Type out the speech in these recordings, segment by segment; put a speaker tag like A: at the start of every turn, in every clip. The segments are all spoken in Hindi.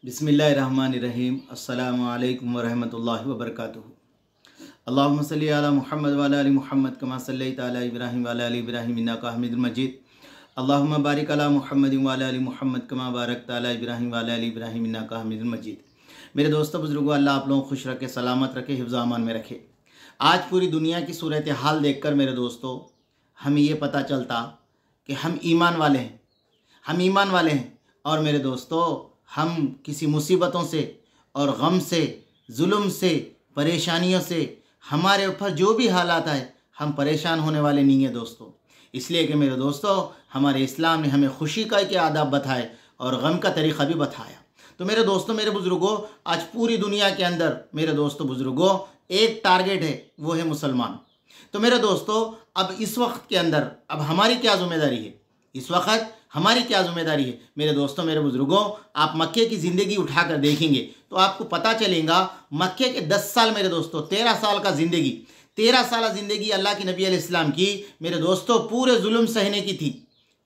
A: बिस्मिल्लाहिर्रहमानिर्रहीम। अस्सलामु अलैकुम वरहमतुल्लाहि वबरकातुहू। अल्लाहुम्मा सल्लि अला मुहम्मद व अला आलि मुहम्मद कमा सल्लैता अला इब्राहीम व अला आलि इब्राहीम इन्नका हमीदुम मजीद। अल्लाहुम्मा बारिक अला मुहम्मद व अला आलि मुहम्मद कमा बारकता अला इब्राहीम व अला आलि इब्राहीम इन्नका हमीदुम मजीद। मेरे दोस्तों बुजुर्गों, अल्लाह आप लोगों को खुश रखे, सलामत रखे, हिफ्ज़ अमान में रखे। आज पूरी दुनिया की सूरत हाल देख कर मेरे दोस्तों हमें ये पता चलता कि हम ईमान वाले हैं, हम ईमान वाले हैं। और मेरे दोस्तों हम किसी मुसीबतों से और गम से, जुल्म से, परेशानियों से, हमारे ऊपर जो भी हालात आए हम परेशान होने वाले नहीं हैं दोस्तों। इसलिए कि मेरे दोस्तों हमारे इस्लाम ने हमें खुशी का के आदाब बताए और गम का तरीक़ा भी बताया। तो मेरे दोस्तों, मेरे बुज़ुर्गों, आज पूरी दुनिया के अंदर मेरे दोस्तों बुज़ुर्गों एक टारगेट है, वो है मुसलमान। तो मेरे दोस्तों अब इस वक्त के अंदर अब हमारी क्या ज़िम्मेदारी है, इस वक्त हमारी क्या ज़िम्मेदारी है। मेरे दोस्तों मेरे बुज़ुर्गों, आप मक्के की ज़िंदगी उठाकर देखेंगे तो आपको पता चलेगा मक्के के 10 साल मेरे दोस्तों 13 साल का ज़िंदगी, 13 साल ज़िंदगी अल्लाह के नबी अलैहिस्सलाम की मेरे दोस्तों पूरे जुल्म सहने की थी।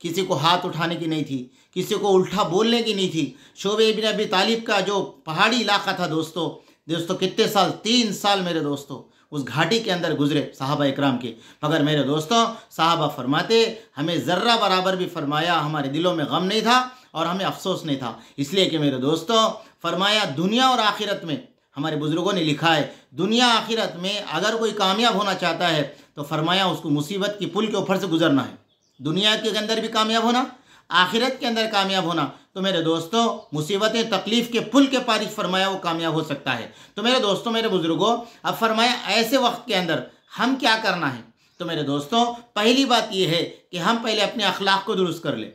A: किसी को हाथ उठाने की नहीं थी, किसी को उल्टा बोलने की नहीं थी। शोबे इब्न अबी तालिब का जो पहाड़ी इलाका था दोस्तों कितने साल, 3 साल मेरे दोस्तों उस घाटी के अंदर गुजरे सहाबा इकराम के। मगर मेरे दोस्तों सहाबा फरमाते हमें ज़र्रा बराबर भी फरमाया हमारे दिलों में गम नहीं था और हमें अफसोस नहीं था। इसलिए कि मेरे दोस्तों फरमाया दुनिया और आखिरत में हमारे बुज़ुर्गों ने लिखा है, दुनिया आखिरत में अगर कोई कामयाब होना चाहता है तो फरमाया उसको मुसीबत की पुल के ऊपर से गुजरना है। दुनिया के अंदर भी कामयाब होना, आखिरत के अंदर कामयाब होना, तो मेरे दोस्तों मुसीबतें तकलीफ़ के पुल के पार फरमाया वो कामयाब हो सकता है। तो मेरे दोस्तों मेरे बुज़ुर्गों अब फरमाया ऐसे वक्त के अंदर हम क्या करना है। तो मेरे दोस्तों पहली बात ये है कि हम पहले अपने अखलाक को दुरुस्त कर ले,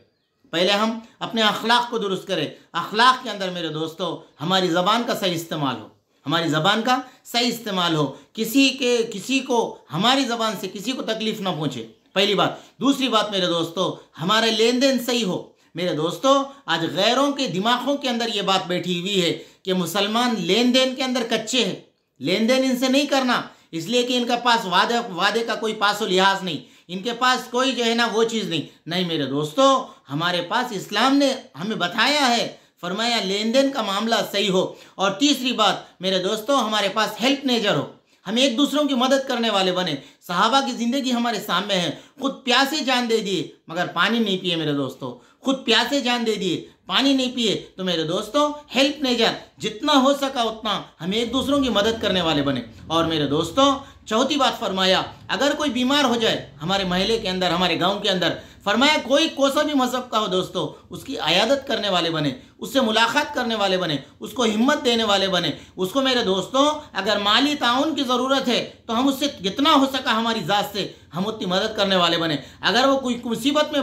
A: पहले हम अपने अखलाक को दुरुस्त करें। अखलाक के अंदर मेरे दोस्तों हमारी ज़बान का सही इस्तेमाल हो, हमारी ज़बान का सही इस्तेमाल हो, किसी को हमारी ज़बान से किसी को तकलीफ़ ना पहुँचे, पहली बात। दूसरी बात मेरे दोस्तों हमारा लेन देन सही हो। मेरे दोस्तों आज गैरों के दिमागों के अंदर ये बात बैठी हुई है कि मुसलमान लेन देन के अंदर कच्चे हैं, लेन देन इनसे नहीं करना, इसलिए कि इनका पास वादे का कोई पासो लिहाज नहीं, इनके पास कोई जो है ना वो चीज़ नहीं मेरे दोस्तों हमारे पास इस्लाम ने हमें बताया है, फरमाया लेन देन का मामला सही हो। और तीसरी बात मेरे दोस्तों हमारे पास हेल्प नेचर हो, हम एक दूसरों की मदद करने वाले बने। सहाबा की ज़िंदगी हमारे सामने है, खुद प्यासे जान दे दिए मगर पानी नहीं पिए मेरे दोस्तों, खुद प्यासे जान दे दिए पानी नहीं पिए। तो मेरे दोस्तों हेल्प नेचर जितना हो सका उतना हम एक दूसरों की मदद करने वाले बने। और मेरे दोस्तों चौथी बात फरमाया अगर कोई बीमार हो जाए हमारे महल्ले के अंदर, हमारे गांव के अंदर, फरमाया कोई कोसा भी मजहब का हो दोस्तों उसकी अयादत करने वाले बने, उससे मुलाकात करने वाले बने, उसको हिम्मत देने वाले बने। उसको मेरे दोस्तों अगर माली ताउन की ज़रूरत है तो हम उससे जितना हो सका हमारी ज़ात से हम उतनी मदद करने वाले बने। अगर वो कोई मुसीबत में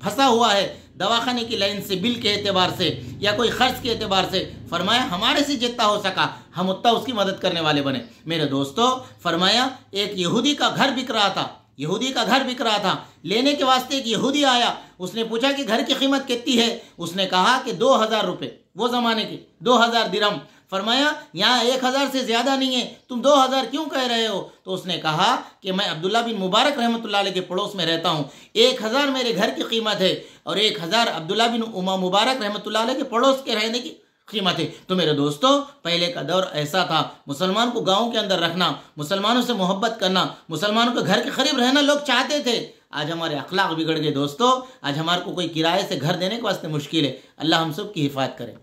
A: फंसा हुआ है दवाखाने की लाइन से, बिल के एतबार से या कोई खर्च के एतबार से, फरमाया हमारे से जितना हो सका हम उतना उसकी मदद करने वाले बने। मेरे दोस्तों फरमाया एक यहूदी का घर बिक रहा था, यहूदी का घर बिक रहा था, लेने के वास्ते एक यहूदी आया, उसने पूछा कि घर की कीमत कितनी है, उसने कहा कि 2000 रुपये, वो ज़माने के 2000 दिरहम। फरमाया यहाँ 1000 से ज़्यादा नहीं है, तुम 2000 क्यों कह रहे हो। तो उसने कहा कि मैं अब्दुल्ला बिन मुबारक रहमतुल्लाह अलैह के पड़ोस में रहता हूँ, 1000 मेरे घर की कीमत है और 1000 अब्दुल्ला बिन मुबारक रहमतुल्लाह अलैह के पड़ोस के रहने की कीमत है। तो मेरे दोस्तों पहले का दौर ऐसा था, मुसलमान को गाँव के अंदर रखना, मुसलमानों से मोहब्बत करना, मुसलमानों के घर के करीब रहना लोग चाहते थे। आज हमारे अखलाक बिगड़ गए दोस्तों, आज हमारे को कोई किराए से घर देने के वास्ते मुश्किल है। अल्लाह हम सब की हिफाजत करे।